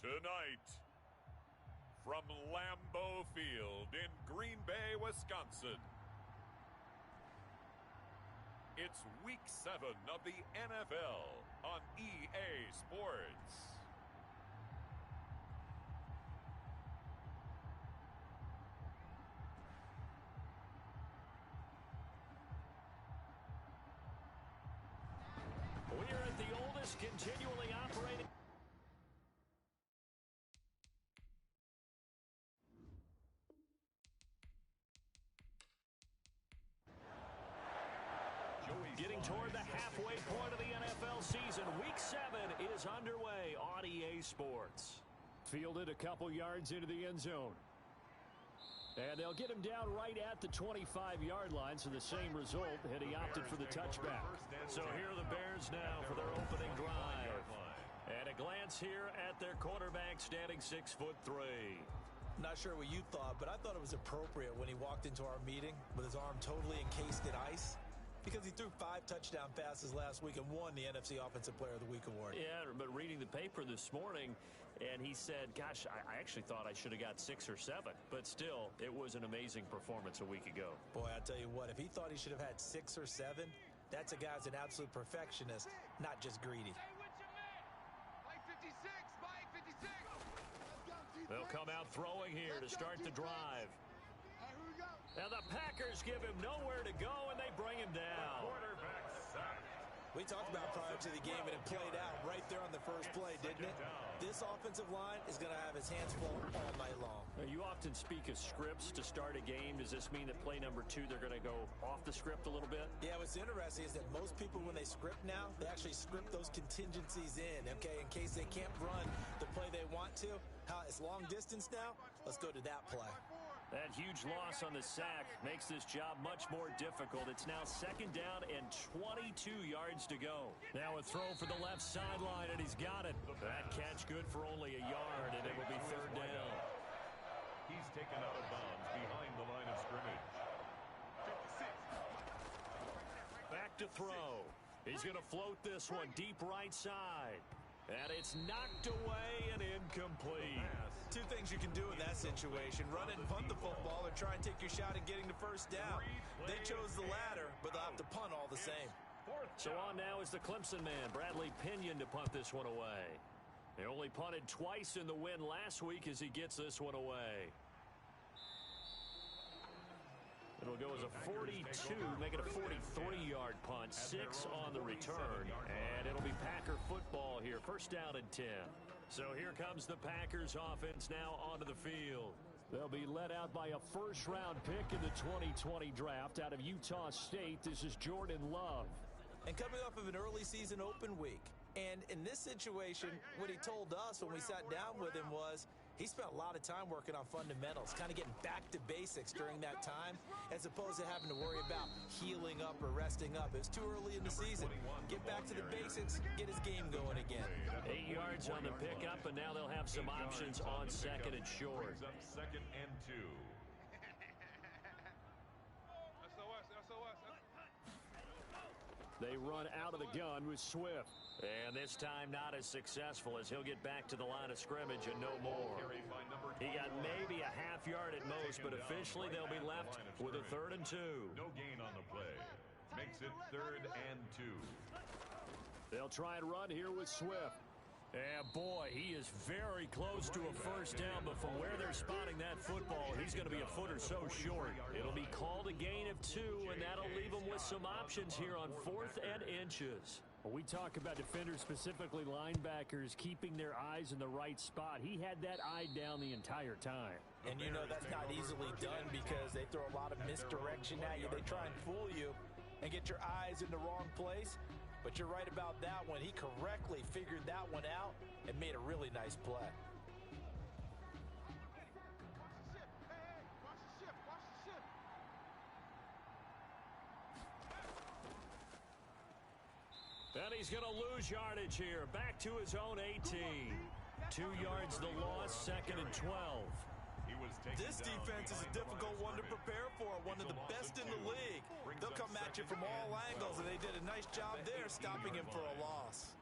Tonight, from Lambeau Field in Green Bay, Wisconsin, it's Week 7 of the NFL on EA Sports. We are at the oldest continually operating. Getting toward the halfway point of the NFL season. Week 7 is underway on EA Sports. Fielded a couple yards into the end zone. And they'll get him down right at the 25-yard line, so the same result, and he opted for the touchback. So here are the Bears now for their opening drive. And a glance here at their quarterback, standing 6'3". Not sure what you thought, but I thought it was appropriate when he walked into our meeting with his arm totally encased in ice, because he threw 5 touchdown passes last week and won the NFC Offensive Player of the Week award. Yeah, but reading the paper this morning, and he said, gosh, I actually thought I should have got 6 or 7. But still, it was an amazing performance a week ago. Boy, I tell you what, if he thought he should have had 6 or 7, that's a guy's an absolute perfectionist, not just greedy. They'll come out throwing here to start the drive. Now the Packers give him nowhere to go, and they bring him down. Quarterback sack. We talked about prior to the game, and it played out right there on the first play, didn't it? This offensive line is going to have his hands full all night long. Now, you often speak of scripts to start a game. Does this mean that play number 2, they're going to go off the script a little bit? Yeah, what's interesting is that most people, when they script now, they actually script those contingencies in, okay, in case they can't run the play they want to. It's long distance now. Let's go to that play. That huge loss on the sack makes this job much more difficult. It's now 2nd down and 22 yards to go. Now a throw for the left sideline, and he's got it. That catch good for only a yard, and it will be 3rd down. He's taken out of bounds behind the line of scrimmage. Back to throw. He's going to float this one deep right side. And it's knocked away and incomplete. 2 things you can do in that situation: run it and punt the football, or try and take your shot at getting the first down. They chose the latter, but they'll have to punt all the same. So on now is the Clemson man, Bradley Pinion, to punt this one away. They only punted twice in the win last week as he gets this one away. It'll go as a 42, make it a 43-yard punt, 6 on the return, and it'll be Packer football here, 1st down and 10. So here comes the Packers offense now onto the field. They'll be led out by a 1st-round pick in the 2020 draft out of Utah State. This is Jordan Love. And coming off of an early season open week. And in this situation, what he told us when we sat down with him was he spent a lot of time working on fundamentals, kind of getting back to basics during that time, as opposed to having to worry about healing up or resting up. It was too early in the season. Get back to the basics, get his game going again. 8 yards on the pickup, and now they'll have some options on 2nd and short. 2nd and 2. They run out of the gun with Swift. And this time not as successful, as he'll get back to the line of scrimmage and no more. He got maybe a half yard at most, but officially they'll be left with a 3rd and 2. No gain on the play. Makes it 3rd and 2. They'll try and run here with Swift. And boy, he is very close to a 1st down, but from where they're spotting that football, he's going to be a foot or so short. It'll be called a gain of 2, and that'll leave him with some options here on 4th and inches. When we talk about defenders, specifically linebackers, keeping their eyes in the right spot, he had that eye down the entire time. And you know that's not easily done because they throw a lot of misdirection at you. They try and fool you and get your eyes in the wrong place. But you're right about that one. He correctly figured that one out and made a really nice play. And he's going to lose yardage here. Back to his own 18. 2 yards the loss, 2nd and 12. This defense is a difficult one to prepare for, one of the best in the league. They'll come at you from all angles, and they did a nice job there stopping him for a loss.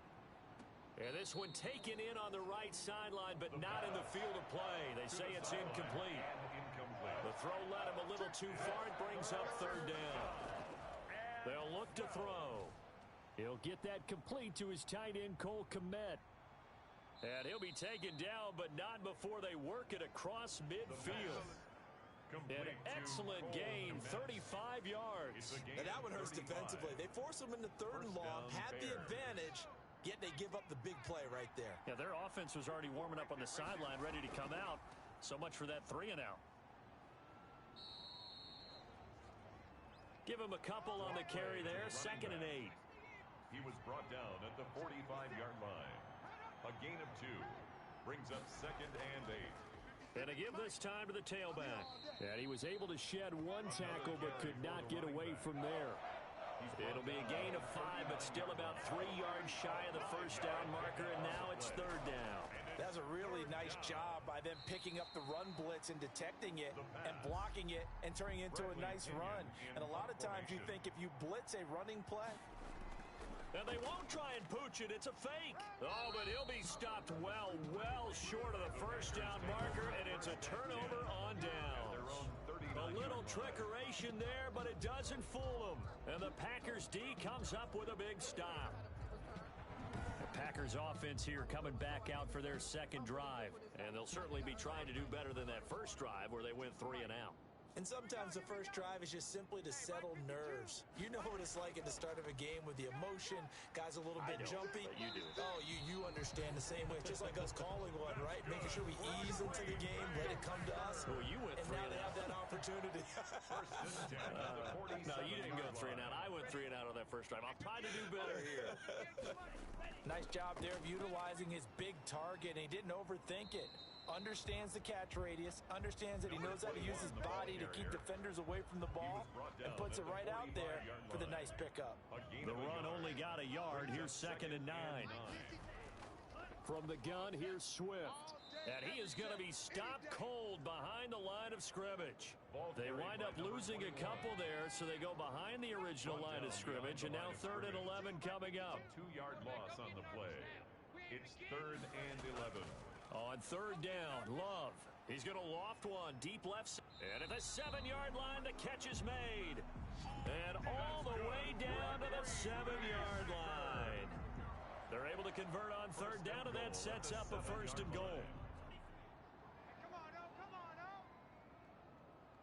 And this one taken in on the right sideline, but not in the field of play. They say it's incomplete. The throw led him a little too far. It brings up third down. They'll look to throw. He'll get that complete to his tight end, Cole Kmet. And he'll be taken down, but not before they work it across midfield. An excellent gain, 35 yards. And that one hurts defensively. They force him into third and long, had the advantage, yet they give up the big play right there. Yeah, their offense was already warming up on the sideline, ready to come out. So much for that 3-and-out. Give him a couple on the carry there, 2nd and 8. He was brought down at the 45-yard line. A gain of 2 brings up 2nd and 8. And to give this time to the tailback. And he was able to shed one tackle, but could not get away from there. It'll be a gain of 5, but still about 3 yards shy of the first down marker, and now it's third down. That's a really nice job by them picking up the run blitz and detecting it and blocking it and turning it into a nice run. And a lot of times you think if you blitz a running play, and they won't try and pooch it. It's a fake. Oh, but he'll be stopped well short of the first down marker, and it's a turnover on downs. A little trickeration there, but it doesn't fool them. And the Packers D comes up with a big stop. The Packers offense here coming back out for their second drive. And they'll certainly be trying to do better than that first drive where they went 3 and out. And sometimes the first drive is just simply to settle nerves. You know what it's like at the start of a game with the emotion. Guys a little bit jumpy. You do. Oh, you understand the same way. It's just like us calling one, right? Making sure we ease into the game, let it come to us. Well, you went and 3 now and they out. have that opportunity. No, you didn't go 3 and out. I went 3 and out on that first drive. I'll try to do better here. Nice job there of utilizing his big target. And he didn't overthink it. Understands the catch radius, understands that he knows how to use his body to keep defenders away from the ball, and puts it right out there for the nice pickup. The run only got a yard. Here's 2nd and 9. From the gun, here's Swift. And he is going to be stopped cold behind the line of scrimmage. They wind up losing a couple there, so they go behind the original line of scrimmage, and now 3rd and 11 coming up. 2-yard loss on the play. It's 3rd and 11. On 3rd down, Love. He's going to loft one deep left. And at the 7-yard line, the catch is made. And all the way down to the 7-yard line. They're able to convert on 3rd down, and that sets up a 1st and goal. Come on, now. Come on, now.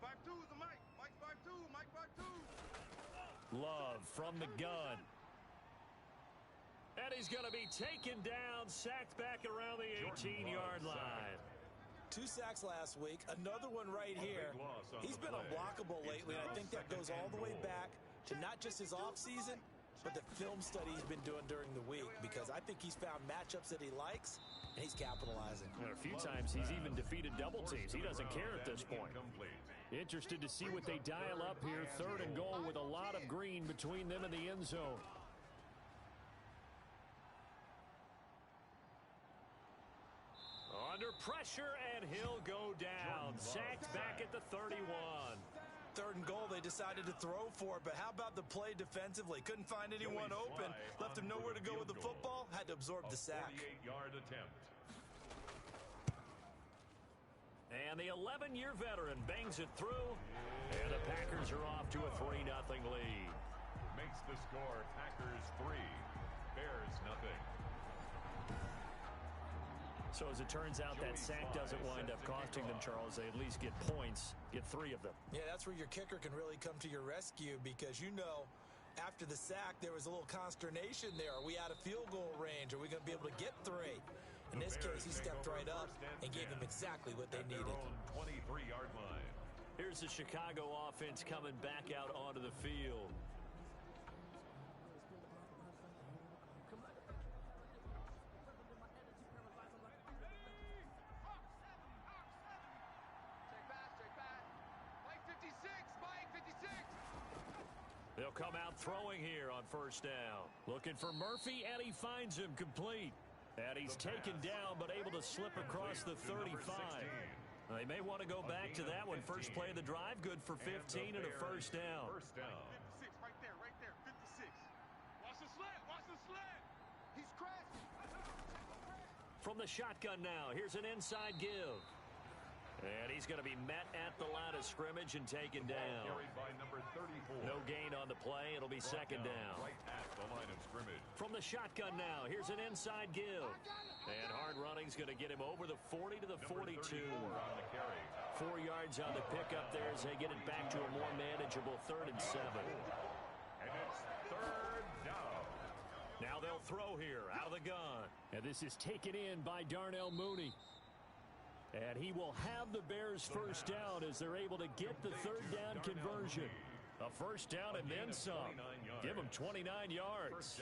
5-2 is the Mike. Mike 5-2. Mike 5-2. Love from the gun. And he's going to be taken down, sacked back around the 18-yard line. 2 sacks last week, another one right here. He's been unblockable lately, and I think that goes all the way back to not just his offseason, but the film study he's been doing during the week, because I think he's found matchups that he likes, and he's capitalizing. And a few times he's even defeated double teams. He doesn't care at this point. Interested to see what they dial up here. 3rd and goal with a lot of green between them and the end zone. Under pressure, and he'll go down. Sacked back at the 31. 3rd and goal, they decided to throw for it, but how about the play defensively? Couldn't find anyone open, left him nowhere to go with the football, had to absorb the sack. 48-yard attempt. And the 11-year veteran bangs it through, and the Packers are off to a 3-0 lead. Makes the score Packers 3, Bears nothing. So as it turns out, that sack doesn't wind up costing them, Charles. They at least get points, get 3 of them. Yeah, that's where your kicker can really come to your rescue, because you know after the sack there was a little consternation there. Are we out of field goal range? Are we going to be able to get 3? In this case, he stepped right up and gave them exactly what they needed. 23-yard line. Here's the Chicago offense coming back out onto the field. They'll come out throwing here on 1st down. Looking for Murphy, and he finds him complete. And he's taken down, but able to slip across the 35. They may want to go back to that one. First play of the drive, good for 15 and a 1st down. 56, right there, 56. Watch the slant, watch the slant. He's crashing. From the shotgun now, here's an inside give. And he's going to be met at the line of scrimmage and taken down. Carried by number 34. No gain on the play. It'll be second down. Right at the line of scrimmage. From the shotgun now, here's an inside give. And hard running's going to get him over the 40 to the 42. On the carry. 4 yards on the pickup there as they get it back to a more manageable 3rd and 7. And it's 3rd down. Now they'll throw here out of the gun. And this is taken in by Darnell Mooney. And he will have the Bears first down as they're able to get the 3rd down conversion. A first down and then some. Give him 29 yards.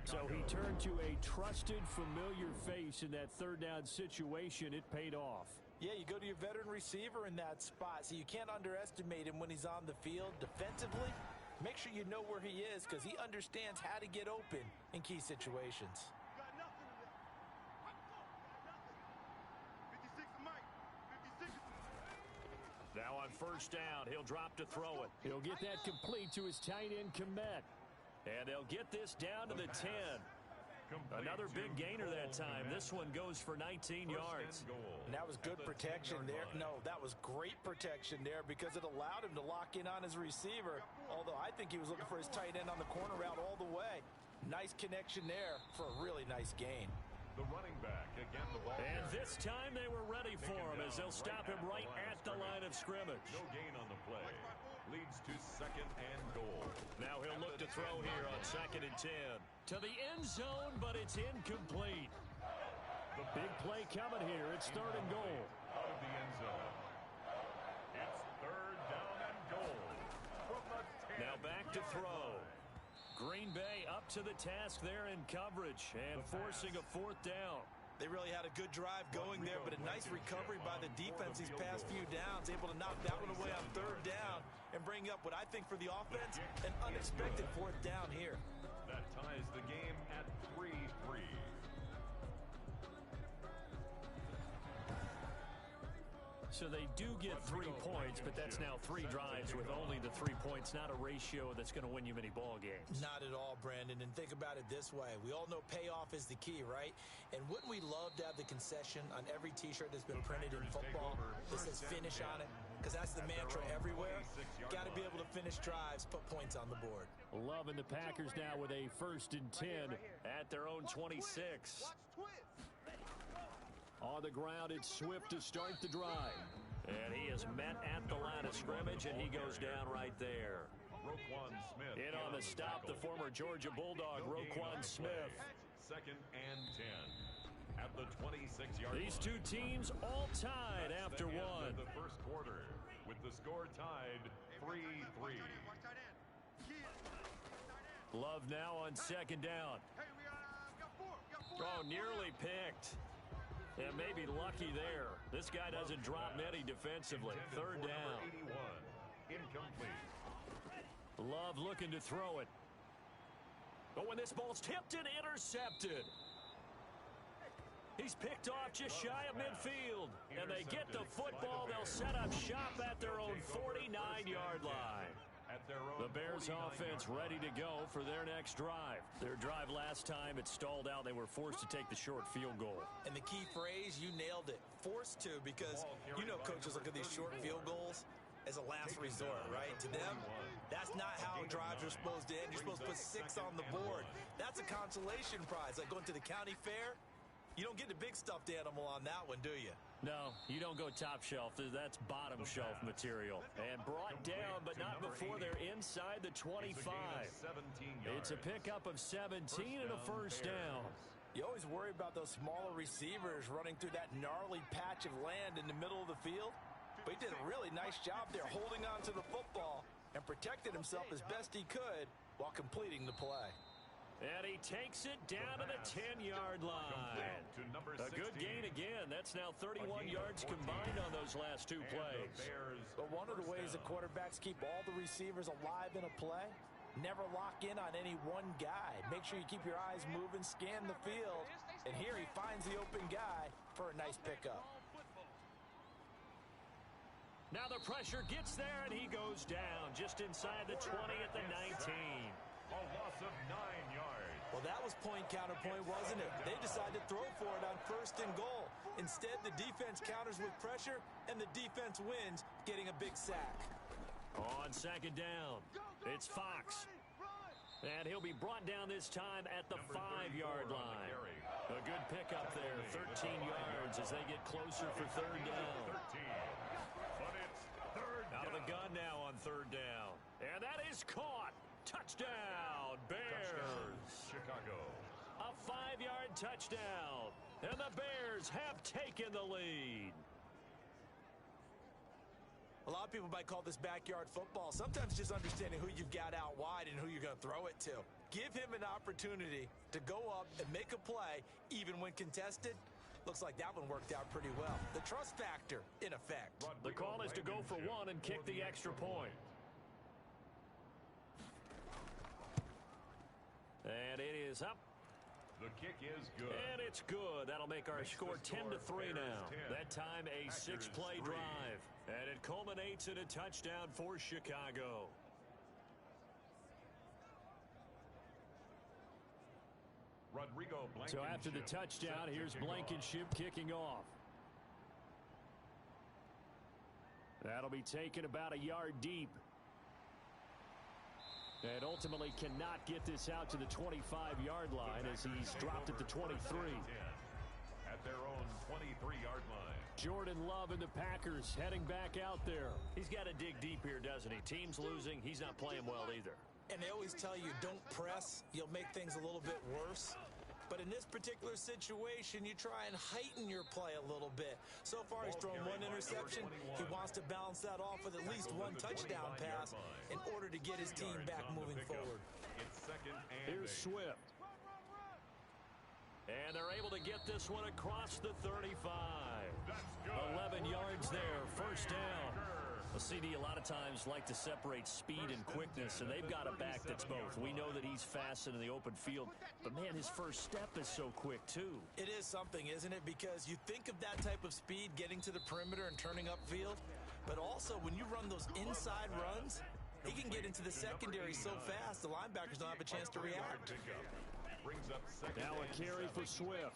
So he turned to a trusted, familiar face in that 3rd down situation. It paid off. Yeah, you go to your veteran receiver in that spot, so you can't underestimate him when he's on the field defensively. Make sure you know where he is because he understands how to get open in key situations. Got nothing in there. Got nothing. 56 to Mike. 56. Now on first down, he'll drop to throw it. He'll get that complete to his tight end, Komet. And they'll get this down to the 10. Another big gainer that time. This one goes for 19 yards. And that was good protection there. No, that was great protection there because it allowed him to lock in on his receiver. Although I think he was looking for his tight end on the corner route all the way. Nice connection there for a really nice gain. The running back again, the ball. And this time they were ready for him as they'll stop him right at the line of scrimmage. No gain on the play. Leads to 2nd and goal. Now he'll look to throw here on 2nd and 10. To the end zone, but it's incomplete. The big play coming here. It's 3rd and goal. Out of the end zone. It's 3rd down and goal. From the 10. Now back to throw. Green Bay up to the task there in coverage and forcing a 4th down. They really had a good drive going there, but a nice recovery by the defense these past few downs, able to knock that one away on 3rd down and bring up what I think for the offense, an unexpected 4th down here. That ties the game at 3-3. So they do get 3 points, but that's now 3 drives with only the 3 points. Not a ratio that's going to win you many ball games. Not at all, Brandon. And think about it this way. We all know payoff is the key, right? And wouldn't we love to have the concession on every T-shirt that's been printed in football that says finish on it? Because that's the mantra everywhere. Got to be able to finish drives, put points on the board. Loving the Packers now with a 1st and 10 at their own 26. On the ground, it's Swift to start the drive. And he is met at the line of scrimmage, and he goes down right there. Roquan Smith. In on the stop, the former Georgia Bulldog, Roquan Smith. 2nd and 10. At the 26-yard line. These two teams all tied after one. The first quarter, with the score tied 3-3. Love now on 2nd down. Oh, nearly picked. And maybe lucky there. This guy doesn't drop many defensively. 3rd down. 81. Incomplete. Love looking to throw it. But when this ball's tipped and intercepted. He's picked off just shy of midfield. And they get the football. They'll set up shop at their own 49-yard line. The Bears offense ready to go for their next drive. Their drive last time, it stalled out. They were forced to take the short field goal. And the key phrase, you nailed it. Forced to, because you know coaches look at these short field goals as a last resort, right? To them, that's not how drives are supposed to end. You're supposed to put 6 on the board. That's a consolation prize. Like going to the county fair, you don't get the big stuffed animal on that one, do you? No, you don't go top shelf. That's bottom shelf material. And brought down, but not before they're inside the 25. It's a pickup of 17 and a first down. You always worry about those smaller receivers running through that gnarly patch of land in the middle of the field. But he did a really nice job there holding on to the football and protected himself as best he could while completing the play. And he takes it down to the 10-yard line. A good gain again. That's now 31 yards combined on those last 2 plays. But one of the ways the quarterbacks keep all the receivers alive in a play, never lock in on any one guy. Make sure you keep your eyes moving, scan the field. And here he finds the open guy for a nice pickup. Now the pressure gets there, and he goes down just inside the 20 at the 19. A loss of 9 yards. Well, Well, that was point counterpoint, wasn't it? They decided to throw for it on 1st and goal. Instead, the defense counters with pressure, and the defense wins, getting a big sack. On 2nd down, it's Fox. And he'll be brought down this time at the 5-yard line. A good pickup there, 13 yards as they get closer for 3rd down. Out of the gun now on 3rd down. And that is caught. Touchdown, Bears. Chicago. A 5-yard touchdown. And the Bears have taken the lead. A lot of people might call this backyard football. Sometimes just understanding who you've got out wide and who you're going to throw it to. Give him an opportunity to go up and make a play, even when contested. Looks like that one worked out pretty well. The trust factor, in effect. The call is to go for 1 and kick the extra point. And it is up. The kick is good. And it's good. That'll make our score 10-3 now. That time a 6-play drive. And it culminates in a touchdown for Chicago. So after the touchdown, here's Blankenship kicking off. That'll be taken about a yard deep. And ultimately cannot get this out to the 25-yard line as he's dropped at the 23. At their own 23-yard line. Jordan Love and the Packers heading back out there. He's got to dig deep here, doesn't he? Team's losing. He's not playing well either. And they always tell you, don't press. You'll make things a little bit worse. But in this particular situation, you try and heighten your play a little bit. So far, he's thrown 1 interception. He wants to balance that off with at least 1 touchdown pass in order to get his team back moving forward. Here's Swift. And they're able to get this one across the 35. 11 yards there, 1st down. Well, CD, a lot of times like to separate speed and quickness, and they've got a back that's both. We know that he's fast in the open field, but, man, his first step is so quick, too. It is something, isn't it? Because you think of that type of speed getting to the perimeter and turning upfield, but also when you run those inside runs, he can get into the secondary so fast the linebackers don't have a chance to react. Now a carry for Swift.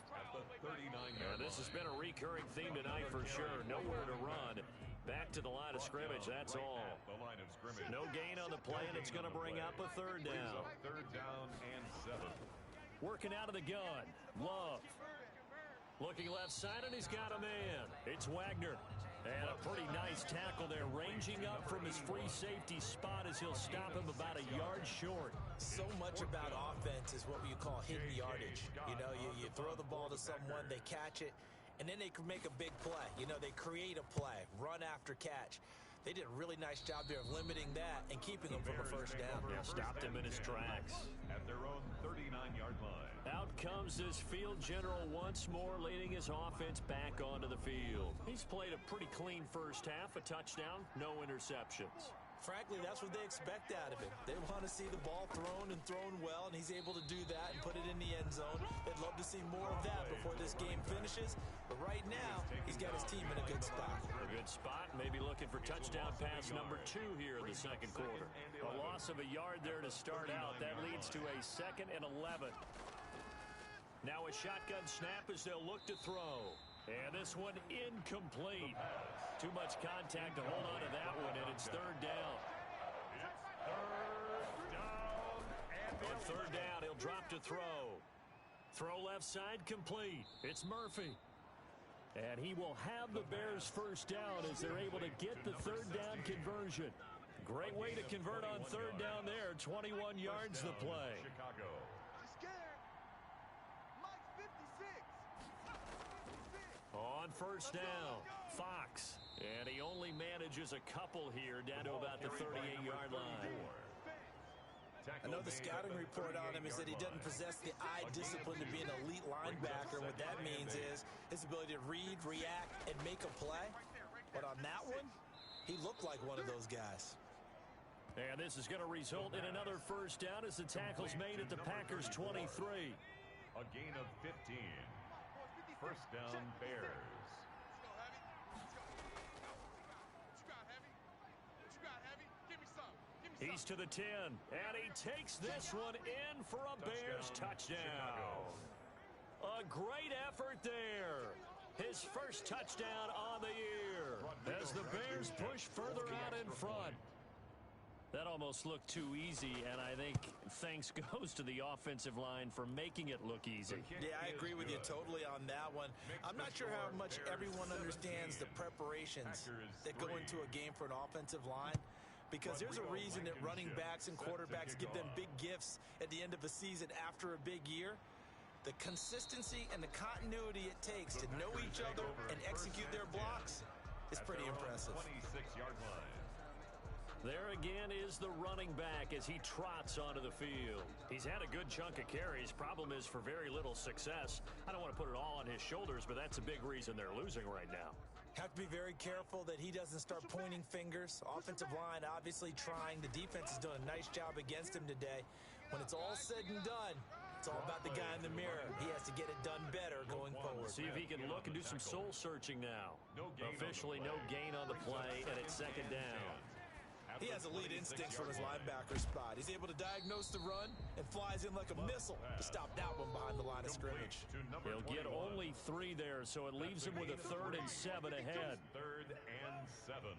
This has been a recurring theme tonight for sure. Nowhere to run. Back to the line of scrimmage, that's all. No gain on the play, and it's going to bring up a 3rd down. 3rd down and 7. Working out of the gun. Love. Looking left side, and he's got a man. It's Wagner. And a pretty nice tackle there, ranging up from his free safety spot as he'll stop him about a yard short. So much about offense is what you call hidden yardage. You know, you throw the ball to someone, they catch it, and then they can make a big play. You know, they create a play, run after catch. They did a really nice job there of limiting that and keeping him from a 1st down. Yeah, stopped him in his tracks. At their own 39-yard line. Out comes this field general once more, leading his offense back onto the field. He's played a pretty clean 1st half, a touchdown, no interceptions. Frankly, that's what they expect out of him. They want to see the ball thrown and thrown well, and he's able to do that and put it in the end zone. They'd love to see more of that before this game finishes. But right now, he's got his team in a good spot. A good spot, maybe looking for touchdown pass number 2 here in the 2nd quarter. A loss of a yard there to start out. That leads to a 2nd and 11. Now a shotgun snap as they'll look to throw. And this one incomplete. Too much contact to hold on to that one, and it's 3rd down. On 3rd down, he'll drop to throw. Throw left side complete. It's Murphy. And he will have the Bears' 1st down as they're able to get the 3rd down conversion. Great way to convert on 3rd down there. 21 yards the play. Chicago. On 1st down, Fox. And he only manages a couple here down to about the 38-yard line. I know the scouting report on him is that he doesn't possess the eye discipline to be an elite linebacker. What that means is his ability to read, react, and make a play. But on that one, he looked like one of those guys. And this is going to result in another 1st down as the tackle's made at the Packers' 23. A gain of 15. 1st down, Bears. He He's to the 10, and he takes this one in for a Bears touchdown. A great effort there. His first touchdown on the year as the Bears push further out in front. That almost looked too easy, and I think thanks goes to the offensive line for making it look easy. Yeah, I agree with you totally on that one. I'm not sure how much everyone understands the preparations that go into a game for an offensive line, because there's a reason that running backs and quarterbacks give them big gifts at the end of a season after a big year. The consistency and the continuity it takes to know each other and execute their blocks is pretty impressive. 26-yard line. There again is the running back as he trots onto the field. He's had a good chunk of carries. Problem is for very little success. I don't want to put it all on his shoulders, but that's a big reason they're losing right now. Have to be very careful that he doesn't start pointing fingers. Offensive line obviously trying. The defense has done a nice job against him today. When it's all said and done, it's all about the guy in the mirror. He has to get it done better going forward. See if he can look and do some soul searching now. Officially no gain on the play, and it's second down. He has elite instincts from his linebacker spot. He's able to diagnose the run and flies in like a missile to stop that one behind the line of scrimmage. He'll get only 3 there, so it leaves him with a 3rd and 7 ahead. 3rd and 7.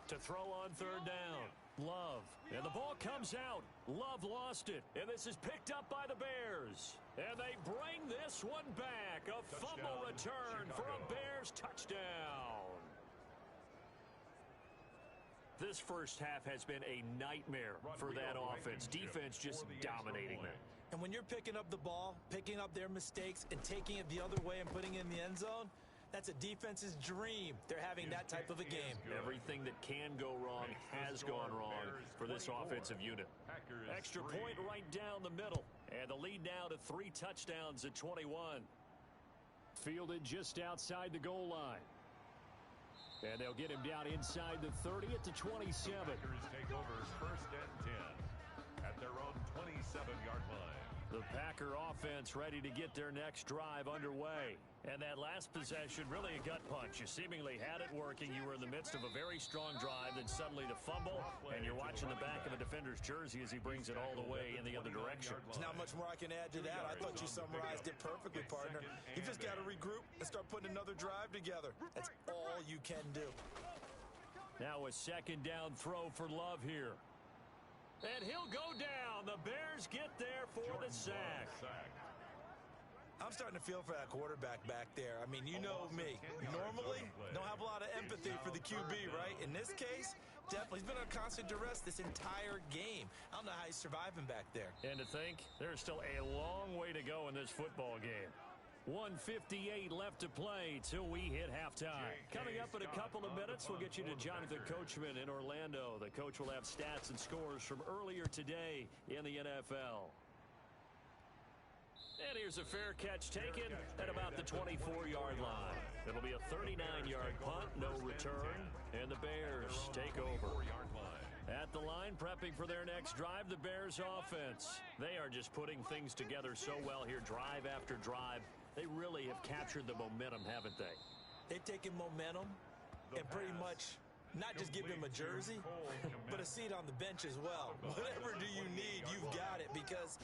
To throw on 3rd down, Love. And the ball comes out. Love lost it, and this is picked up by the Bears. And they bring this one back. A fumble return for a Bears touchdown. This first half has been a nightmare for that offense. Defense just dominating them. And when you're picking up the ball, picking up their mistakes, and taking it the other way and putting it in the end zone, that's a defense's dream. They're having that type of a game. Everything that can go wrong has gone wrong for this offensive unit. Extra point right down the middle. And the lead now to 3 touchdowns at 21. Fielded just outside the goal line. And they'll get him down inside the 30 at the 27. Packers take over 1st and 10 at their own 27-yard line. The Packer offense ready to get their next drive underway. And that last possession, really a gut punch. You seemingly had it working. You were in the midst of a very strong drive, then suddenly the fumble, and you're watching the back of a defender's jersey as he brings it all the way in the other direction. There's not much more I can add to that. I thought you summarized it perfectly, partner. You just got to regroup and start putting another drive together. That's all you can do. Now a 2nd down throw for Love here. And he'll go down. The Bears get there for the sack. I'm starting to feel for that quarterback back there. I mean, you know me. Normally, don't have a lot of empathy for the QB, right? In this case, definitely. He's been under constant duress this entire game. I don't know how he's surviving back there. And to think, there's still a long way to go in this football game. 1:58 left to play till we hit halftime. Coming up in a couple of minutes, we'll get you to Jonathan Coachman in Orlando. The coach will have stats and scores from earlier today in the NFL. And here's a fair catch taken at about the 24-yard line. It'll be a 39-yard punt, no return, and the Bears take over. At the line, prepping for their next drive, the Bears offense. They are just putting things together so well here, drive after drive. They really have captured the momentum, haven't they? They've taken momentum and pretty much not just give him a jersey, but a seat on the bench as well. Whatever do you need, you've got it, because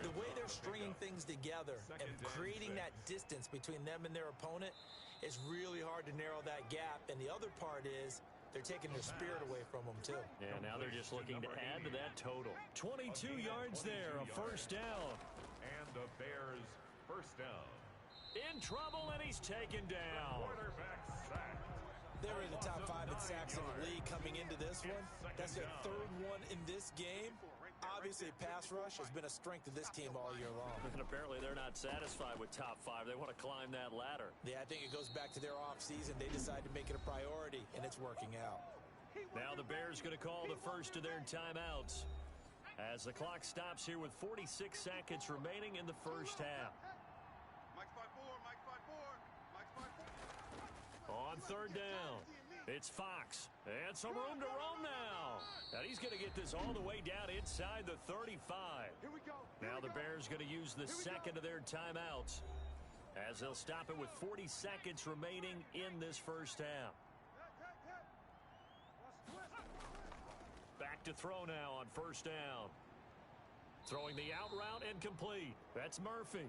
the way they're stringing things together and creating that distance between them and their opponent is really hard to narrow that gap. And the other part is they're taking their spirit away from them, too. Yeah, now they're just looking to add to that total. 22 yards there, a 1st down. And the Bears' 1st down. In trouble, and he's taken down. Quarterback sacked. They're in the top 5 in sacks in the league coming into this one. That's their 3rd one in this game. Obviously, pass rush has been a strength of this team all year long. And apparently they're not satisfied with top 5. They want to climb that ladder. Yeah, I think it goes back to their offseason. They decided to make it a priority, and it's working out. Now the Bears going to call the first of their timeouts as the clock stops here with 46 seconds remaining in the first half. Mike's 5-4, Mike's 5-4, Mike's 5-4. On 3rd down, it's Fox. And some room to roam now. And he's going to get this all the way down inside the 35. Here we go. Now the Bears going to use the 2nd of their timeouts as they'll stop it with 40 seconds remaining in this first half. look to throw now on first down. Throwing the out route and complete. That's Murphy.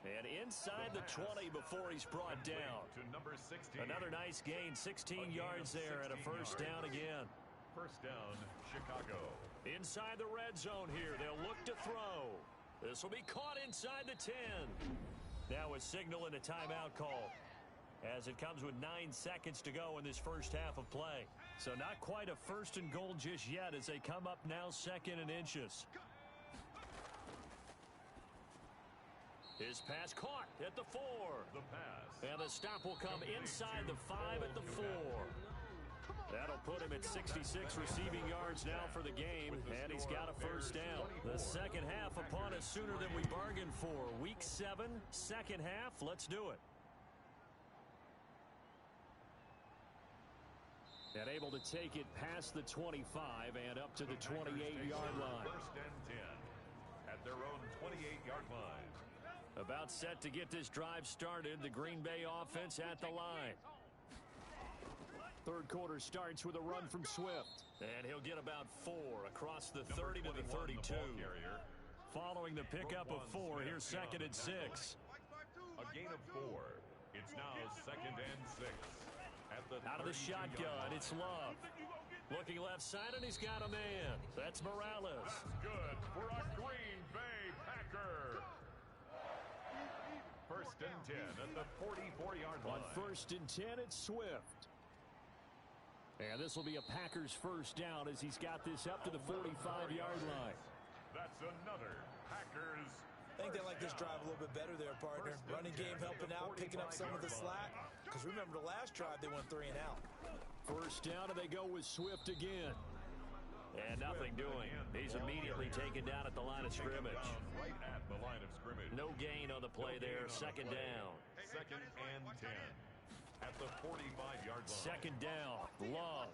And inside the 20 before he's brought down. To number 16. Another nice gain, 16 yards there and a first down again. First down, Chicago. Inside the red zone here, they'll look to throw. This will be caught inside the 10. Now a signal and a timeout call, as it comes with 9 seconds to go in this first half of play. So not quite a first and goal just yet as they come up now second and inches. His pass caught at the 4. The pass. And the stop will come inside the 5 at the 4. That'll put him at 66 receiving yards now for the game, and he's got a first down. The second half upon us sooner than we bargained for. Week 7, second half, let's do it. And able to take it past the 25 and up to the 28-yard line. First and 10 at their own 28-yard line. About set to get this drive started, the Green Bay offense at the line. Third quarter starts with a run from Swift. And he'll get about 4 across the 30 to the 32. Following the pickup of 4, here's second and 6. A gain of 4. It's now second and 6. Out of the shotgun, it's Love. Looking left side, and he's got a man. That's Morales. That's good for a Green Bay Packer. First and 10 at the 44-yard line. On first and 10, it's Swift. And this will be a Packers first down as he's got this up to the 45-yard line. That's another Packers. I think they like this drive a little bit better there, partner. Running game helping out, picking up some of the slack. Because remember, the last drive, they went 3 and out. First down, and they go with Swift again. And nothing doing. He's immediately taken down at the line of scrimmage. Right at the line of scrimmage. No gain on the play there. Second down. Second and 10 at the 45-yard line. Second down. Love.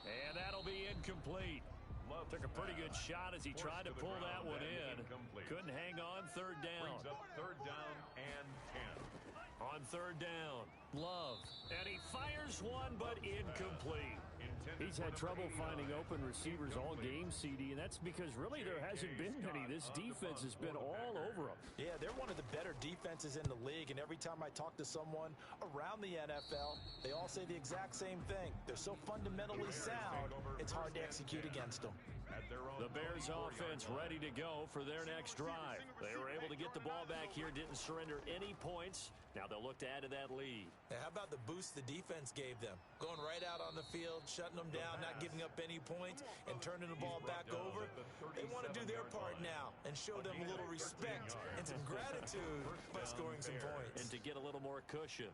And that'll be incomplete. Love took a pretty good shot as he tried to pull that one in. Couldn't hang on. Third down. Brings up third down and 10. On third down, Love. And he fires one, but incomplete. He's had trouble finding open receivers all game, CD, and that's because really there hasn't been any. This defense has been all over them. Yeah, they're one of the better defenses in the league, and every time I talk to someone around the NFL, they all say the exact same thing. They're so fundamentally sound, it's hard to execute against them. The Bears offense ready to go for their next drive. They were able to get the ball back here, didn't surrender any points. Now they'll look to add to that lead. And how about the boost the defense gave them? Going right out on the field, shutting them down, not giving up any points, and turning the ball back over. They want to do their part now and show them a little respect and some gratitude by scoring some points. And to get a little more cushion.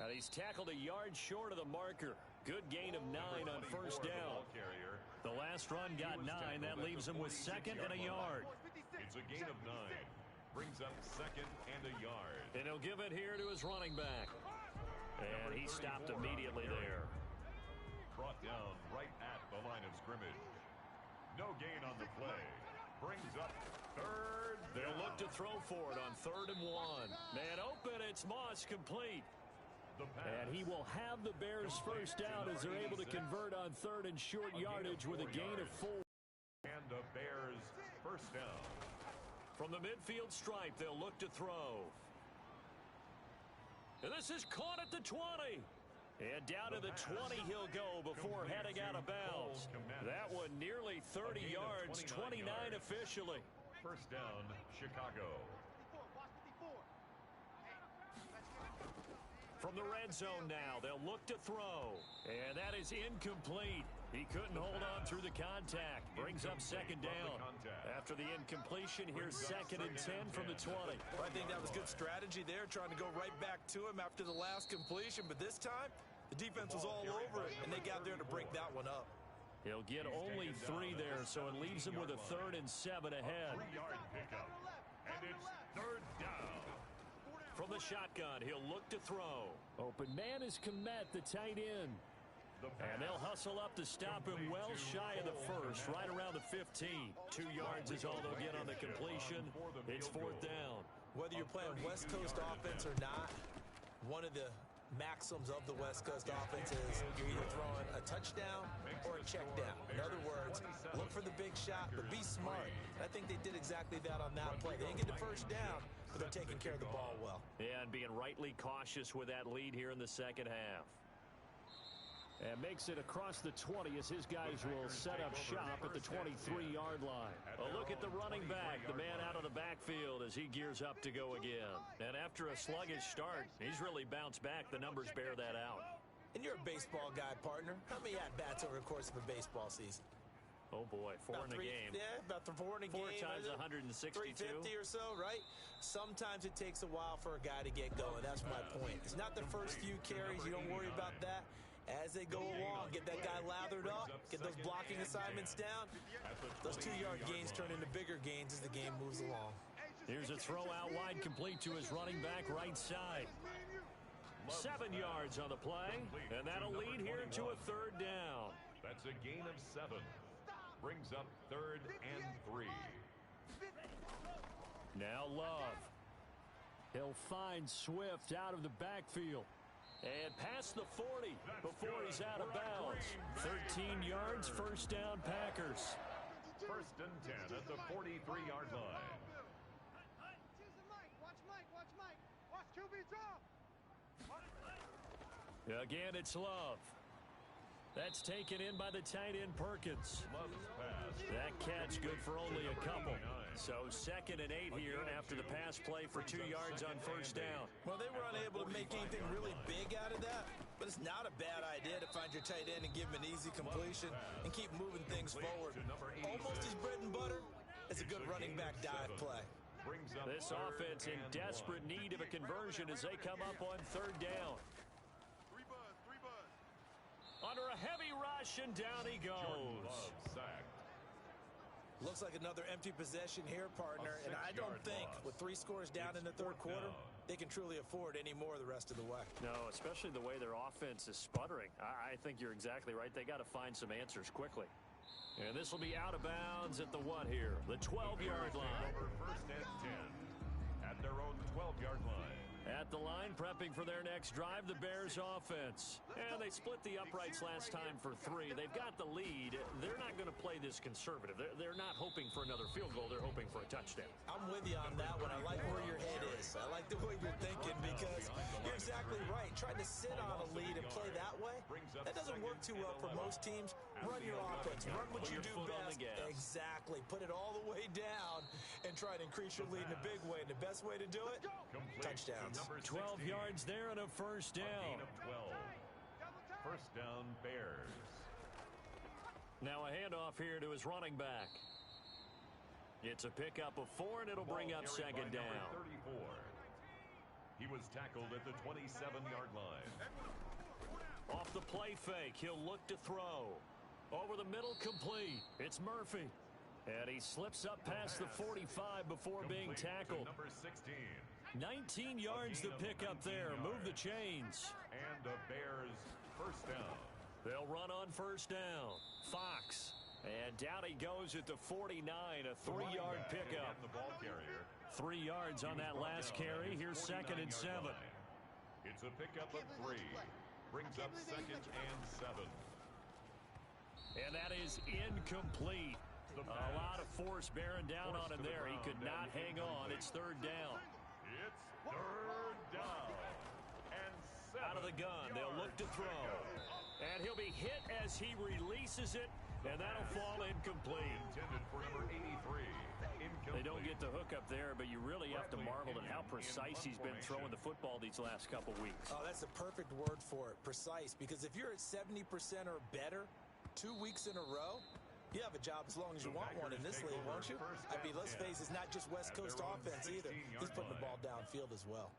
Now he's tackled a yard short of the marker. Good gain of 9 on first down. The last run got 9. That leaves him with second and a yard. It's a gain of 9. Brings up second and a yard. And he'll give it here to his running back. And he stopped immediately there. Brought down right at the line of scrimmage. No gain on the play. Brings up third. They'll look to throw for it on 3rd and 1. Man open, it's Moss complete. And he will have the Bears first down as they're able to convert on 3rd and short yardage with a gain of 4. And the Bears first down. From the midfield stripe, they'll look to throw. And this is caught at the 20. And down to the 20 he'll go before heading out of bounds. That one nearly 30 yards, 29 officially. First down, Chicago. From the red zone now, they'll look to throw. And that is incomplete. He couldn't hold on through the contact. Brings up second down. After the incompletion, here's second and 10 from the 20. I think that was good strategy there, trying to go right back to him after the last completion. But this time, the defense was all over it, and they got there to break that one up. He'll get only 3 there, so it leaves him with a 3rd and 7 ahead. 3-yard pickup. And it's third down. From the shotgun, he'll look to throw. Open man is Komet, the tight end. And they'll hustle up to stop him well shy of the first, right around the 15. 2 yards is all they'll get on the completion. It's 4th down. Whether you're playing West Coast offense or not, one of the maxims of the West Coast offense is you're either throwing a touchdown or a check down. In other words, look for the big shot, but be smart. And I think they did exactly that on that play. They didn't get the first down, but they're taking care of the ball well. Yeah, and being rightly cautious with that lead here in the second half. And makes it across the 20 as his guys will set up shop at the 23-yard line. A look at the running back, the man out of the backfield as he gears up to go again. And after a sluggish start, he's really bounced back. The numbers bear that out. And you're a baseball guy, partner. How many at-bats over the course of a baseball season? Oh, boy, four in a game. Yeah, about 4 in a game. 4 times 162. 350 or so, right? Sometimes it takes a while for a guy to get going. That's my point. It's not the first few carries. You don't worry about that. As they go along, get that guy lathered up, get those blocking assignments down. Those 2-yard gains turn into bigger gains as the game moves along. Here's a throw out wide, complete to his running back right side. 7 yards on the play, and that'll lead here to a 3rd down. That's a gain of 7. Brings up 3rd and 3. Now Love. He'll find Swift out of the backfield. And past the 40 before he's out of bounds. 13 yards, first down, Packers. 1st and 10 at the 43-yard line. Watch QB drop. Again, it's Love. That's taken in by the tight end Perkins. Love's pass. That catch good for only a couple. So 2nd and 8 here after the pass play for 2 yards on first down. Well, they were unable to make anything really big out of that, but it's not a bad idea to find your tight end and give him an easy completion and keep moving things forward. Almost his bread and butter. It's a good running back dive play. This offense in desperate need of a conversion as they come up on 3rd down. Under a heavy rush, and down he goes. Looks like another empty possession here, partner, and I don't think with 3 scores down in the 3rd quarter, they can truly afford any more the rest of the way. No, especially the way their offense is sputtering. I think you're exactly right. They got to find some answers quickly. And this will be out of bounds at the what here? The 12-yard line. 1st and 10 at their own 12-yard line. At the line, prepping for their next drive, the Bears offense. And they split the uprights last time for 3. They've got the lead. They're not going to play this conservative. They're not hoping for another field goal. They're hoping for a touchdown. I'm with you on that one. I like where your head is. I like the way you're thinking because you're exactly right. Trying to sit on a lead and play that way, that doesn't work too well for most teams. Run your offense. Run what you do best. Exactly. Put it all the way down and try to increase your lead in a big way. And the best way to do it, touchdowns. 12 yards there and a first down. A gain of 12. First down, Bears. Now a handoff here to his running back. It's a pickup of 4, and it'll bring up 2nd down. 34. He was tackled at the 27-yard line. Off the play fake, he'll look to throw. Over the middle, complete. It's Murphy. And he slips up past the 45 before being tackled. Number 16. 19 yards to pick up there. Move the chains. And a Bears first down. They'll run on first down. Fox. And down he goes at the 49. A 3-yard pickup. The ball carrier. 3 yards on that last carry. Here's 2nd and 7. It's a pickup of 3. Brings up 2nd and 7. And that is incomplete. A lot of force bearing down on him there. He could not hang on. It's 3rd down. It's 3rd down. And 7. Out of the gun. They'll look to throw. And he'll be hit as he releases it. And that'll fall incomplete. Intended for number 83. Incomplete. They don't get the hook up there, but you really have to marvel at how precise he's been throwing the football these last couple weeks. Oh, that's a perfect word for it, precise. Because if you're at 70% or better 2 weeks in a row, you have a job as long as you want one in this league, won't you? I mean, let's face it, it's not just West Coast offense either. He's putting the ball downfield as well.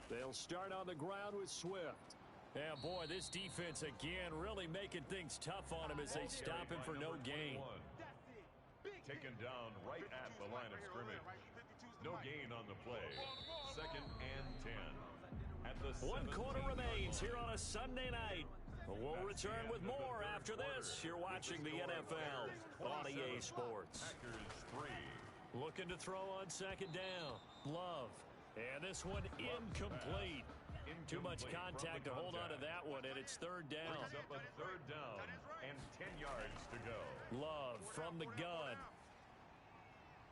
They'll start on the ground with Swift. Yeah, boy, this defense again really making things tough on him as they stop him for no gain. Taken down right at the line of scrimmage. No gain on the play. 2nd and 10. At the 1 quarter remains here on a Sunday night. We'll return with more after this. You're watching the NFL on EA Sports. Packers 3. Looking to throw on 2nd down. Love. And this one incomplete. Too much contact to hold on to that one, and it's third down. Brings up a third down and 10 yards to go. Love from the gun.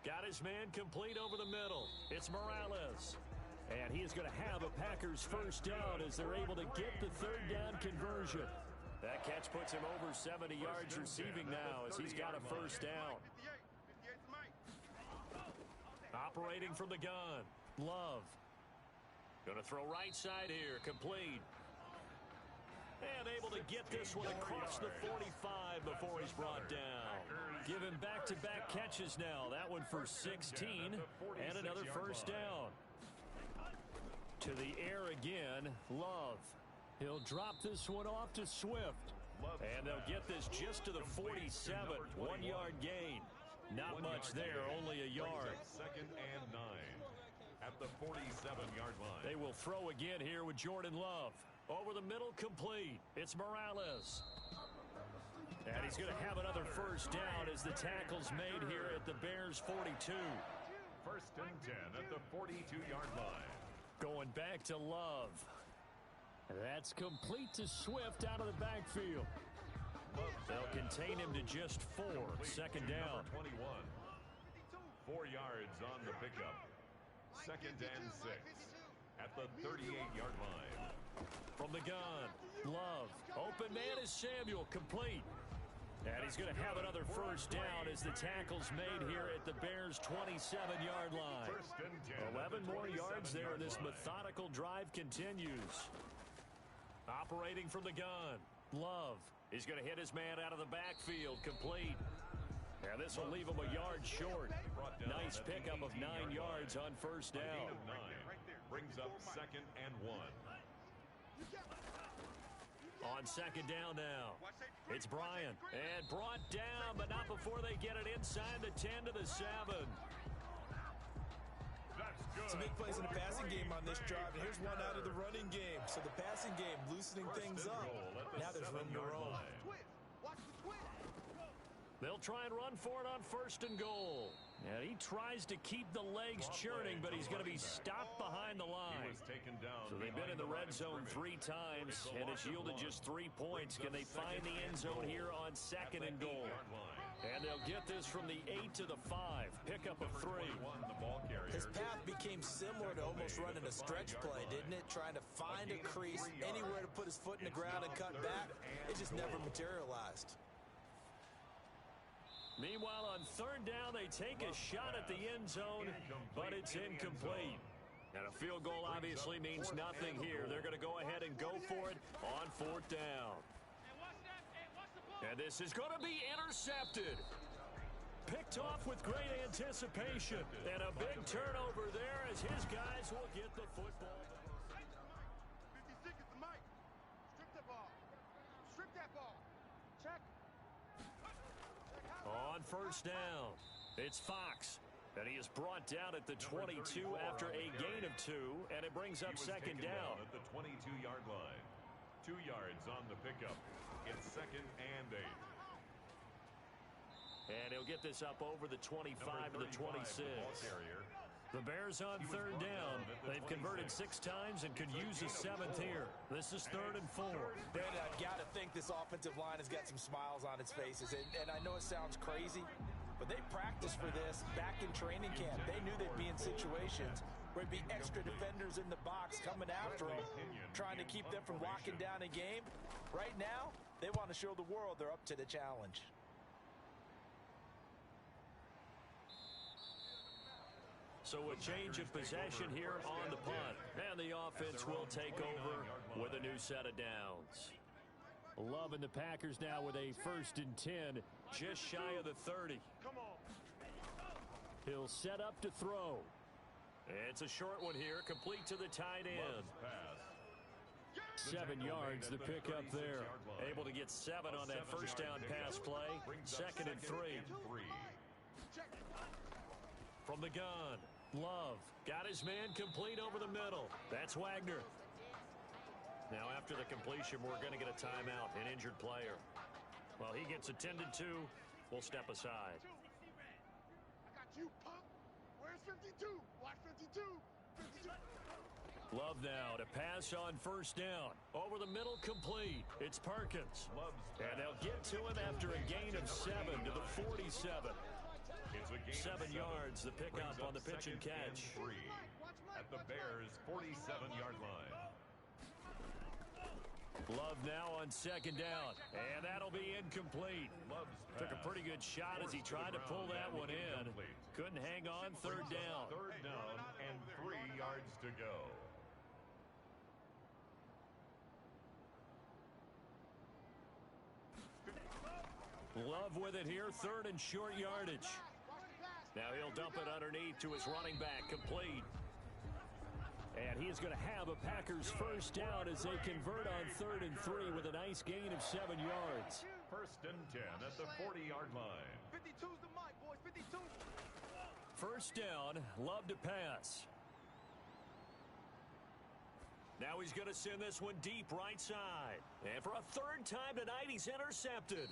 Got his man complete over the middle. It's Morales. And he is going to have a Packers first down as they're able to get the third down conversion. That catch puts him over 70 yards receiving now as he's got a first down. Operating from the gun. Love. Going to throw right side here. Complete. And able to get this one across the 45 before he's brought down. Give him back-to-back catches now. That one for 16 and another first down. To the air again, Love. He'll drop this one off to Swift. And they'll get this just to the 47. 1 yard gain. Not much there, only a yard. Second and 9 at the 47-yard line. They will throw again here with Jordan Love. Over the middle, complete. It's Morales. And he's going to have another first down as the tackle's made here at the Bears' 42. First and 10 at the 42-yard line. Going back to Love. That's complete to Swift out of the backfield. They'll contain him to just 4. Second down. 21. 4 yards on the pickup. Second and 6 at the 38-yard line. From the gun, Love. Open man is Samuel, complete. And he's going to have another first down as the tackle's made here at the Bears' 27-yard line. First and 10. 11 more yards there. This methodical drive continues. Operating from the gun, Love. He's going to hit his man out of the backfield, complete. And this will leave him a yard short. Nice pickup of 9 yards on first down. A gain of 9 brings up second and 1. On second down now, it's Bryant. And brought down, but not before they get it inside the 10 to the 7. Some big plays in the passing game on this drive, and here's one out of the running game. So the passing game loosening things up. Now there's room to roll. They'll try and run for it on first and goal. And he tries to keep the legs churning, but he's going to be stopped behind the line. So they've been in the red zone 3 times, and it's yielded just 3 points. Can they find the end zone here on second and goal? And they'll get this from the 8 to the 5. Pickup of 3. His path became similar to almost running a stretch play, didn't it? Trying to find a crease, anywhere to put his foot in the ground and cut back. It just never materialized. Meanwhile, on third down, they take a shot at the end zone, but it's incomplete. And a field goal obviously means nothing here. They're going to go ahead and go for it on fourth down. And this is going to be intercepted. Picked off with great anticipation. And a big turnover there as his guys will get the football. 56 is the mic. Strip that ball. Strip that ball. Check. On first down, it's Fox. And he is brought down at the 22 after a gain of 2, and it brings up second down. At the 22-yard line. 2 yards on the pickup. It's second and 8. And he'll get this up over the 25 to the 26. The Bears on third down. They've converted 6 times and could use a 7th here. This is third and 4. Brandon, I've got to think this offensive line has got some smiles on its faces. And I know it sounds crazy, but they practiced for this back in training camp. They knew they'd be in situations where there'd be extra defenders in the box coming after them, trying to keep them from locking down a game. Right now, they want to show the world they're up to the challenge. So a change of possession here on the punt. And the offense will take over with a new set of downs. Love and the Packers now with a first and 10, just shy of the 30. He'll set up to throw. It's a short one here, complete to the tight end. 7 yards, the pickup there. Able to get 7 on that first down pass play. Second and 3. From the gun, Love got his man complete over the middle. That's Wagner. Now after the completion, we're going to get a timeout, an injured player. Well, he gets attended to. We'll step aside. I got you, punk. Where's 52? Watch 52. 52. Love now to pass on first down. Over the middle, complete. It's Perkins. And they'll get to him after a gain of 7 to the 47. 7 yards, the pickup on the pitch and catch. At the Bears' 47-yard line. Love now on second down, and that'll be incomplete. Took a pretty good shot as he tried to pull that one in. Couldn't hang on third down. Third down and 3 yards to go. Love with it here, third and short yardage. Now he'll dump it underneath to his running back, complete. And he is going to have a Packers first down as they convert on 3rd and 3 with a nice gain of 7 yards. First and 10 at the 40-yard line. 52's the mic, boys. 52. First down, Love to pass. Now he's going to send this one deep right side. And for a third time tonight, he's intercepted.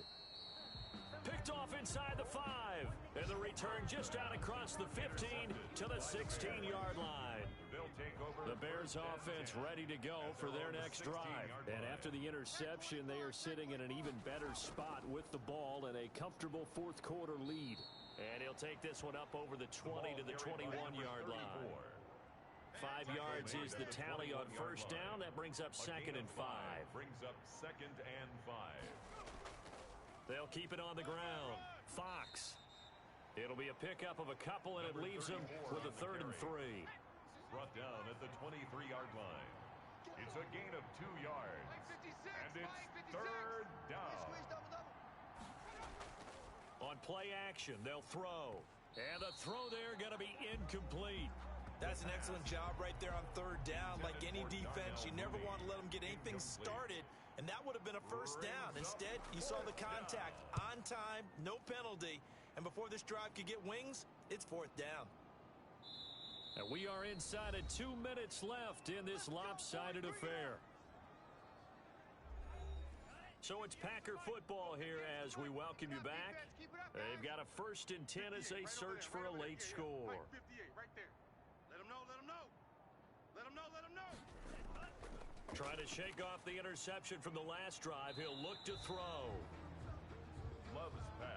Picked off inside the 5. And the return just out across the 15 to the 16-yard line. The Bears offense ready to go for their next drive. And after the interception, they are sitting in an even better spot with the ball and a comfortable fourth quarter lead. And he'll take this one up over the 20 to the 21-yard line. 5 yards is the tally on first down. That brings up 2nd and 5. Brings up 2nd and 5. They'll keep it on the ground. Fox. It'll be a pickup of a couple, and it leaves them with a 3rd and 3. Brought down at the 23-yard line. It's a gain of 2 yards. And it's 3rd down. On play action, they'll throw. And the throw there going to be incomplete. That's an excellent job right there on 3rd down. Like any defense, you never want to let them get anything started, and that would have been a first down. Instead, you saw the contact on time, no penalty, and before this drive could get wings, it's 4th down. And we are inside of 2 minutes left in this lopsided affair. So it's Packer football here as we welcome you back. They've got a 1st and 10 as they search for a late score. Trying to shake off the interception from the last drive. He'll look to throw.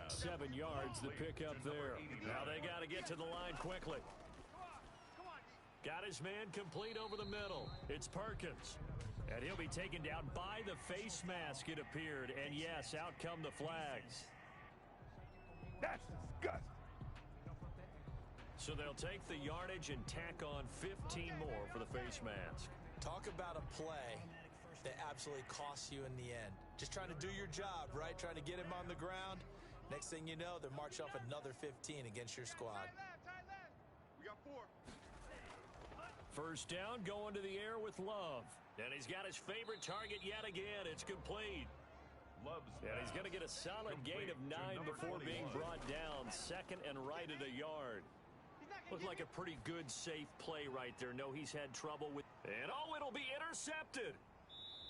7 yards, the pickup there. Now they got to get to the line quickly. Got his man complete over the middle. It's Perkins. And he'll be taken down by the face mask, it appeared. And yes, out come the flags. That's good. So they'll take the yardage and tack on 15 more for the face mask. Talk about a play that absolutely costs you in the end. Just trying to do your job, right? Trying to get him on the ground. Next thing you know, they're marching off another 15 against your squad. We got 4. First down, going to the air with Love. And he's got his favorite target yet again. It's complete. And he's going to get a solid gain of 9 before being brought down. 2nd and right at a yard. Looked like a pretty good, safe play right there. No, he's had trouble with... And, oh, it'll be intercepted.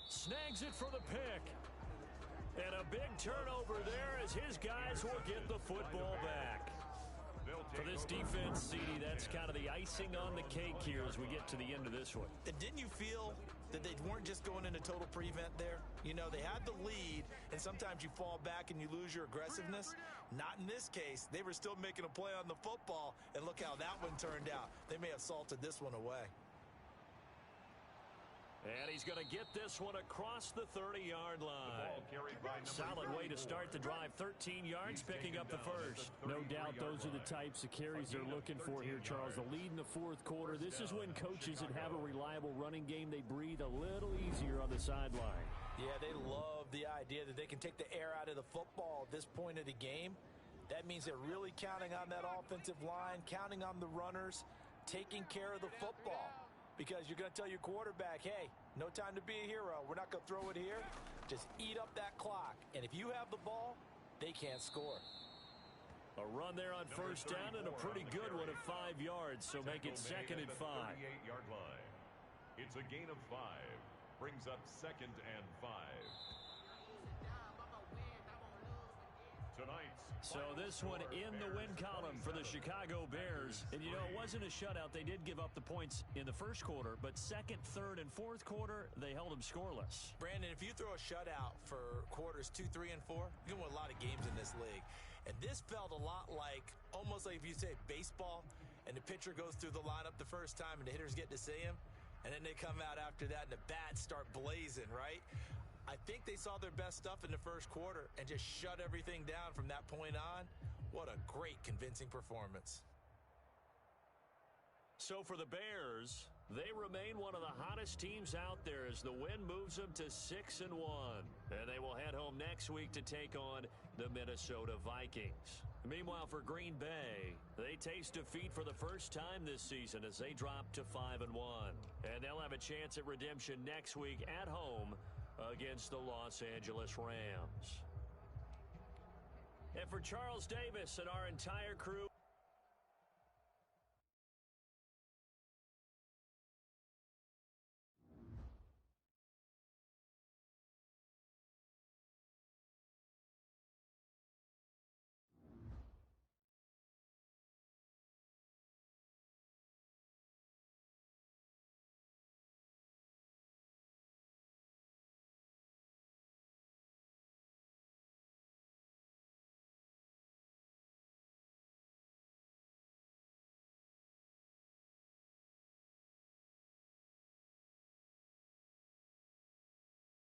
Snags it for the pick. And a big turnover there as his guys will get the football back. For this defense, CD, that's kind of the icing on the cake here as we get to the end of this one. And didn't you feel that they weren't just going into total prevent there? You know, they had the lead, and sometimes you fall back and you lose your aggressiveness. Not in this case. They were still making a play on the football, and look how that one turned out. They may have salted this one away. And he's going to get this one across the 30-yard line. Solid way to start the drive. 13 yards, picking up the first. No doubt those are the types of carries they're looking for here, Charles. The lead in the fourth quarter. This is when coaches that have a reliable running game, they breathe a little easier on the sideline. Yeah, they love the idea that they can take the air out of the football at this point of the game. That means they're really counting on that offensive line, counting on the runners, taking care of the football. Because you're going to tell your quarterback, hey, no time to be a hero. We're not going to throw it here. Just eat up that clock. And if you have the ball, they can't score. A run there on first down and a pretty good one at 5 yards. So make it 2nd and 5. 38-yard line. It's a gain of 5. Brings up 2nd and 5. To tonight's So this one in the win column for the Chicago Bears. And, you know, it wasn't a shutout. They did give up the points in the first quarter, but second, third, and fourth quarter, they held them scoreless. Brandon, if you throw a shutout for quarters 2, 3, and 4, you can win a lot of games in this league. And this felt a lot like, almost like if you say baseball, and the pitcher goes through the lineup the first time and the hitters get to see him, and then they come out after that and the bats start blazing, right? I think they saw their best stuff in the first quarter and just shut everything down from that point on. What a great, convincing performance. So for the Bears, they remain one of the hottest teams out there as the win moves them to 6-1. And they will head home next week to take on the Minnesota Vikings. Meanwhile, for Green Bay, they taste defeat for the first time this season as they drop to 5-1. And they'll have a chance at redemption next week at home against the Los Angeles Rams. And for Charles Davis and our entire crew,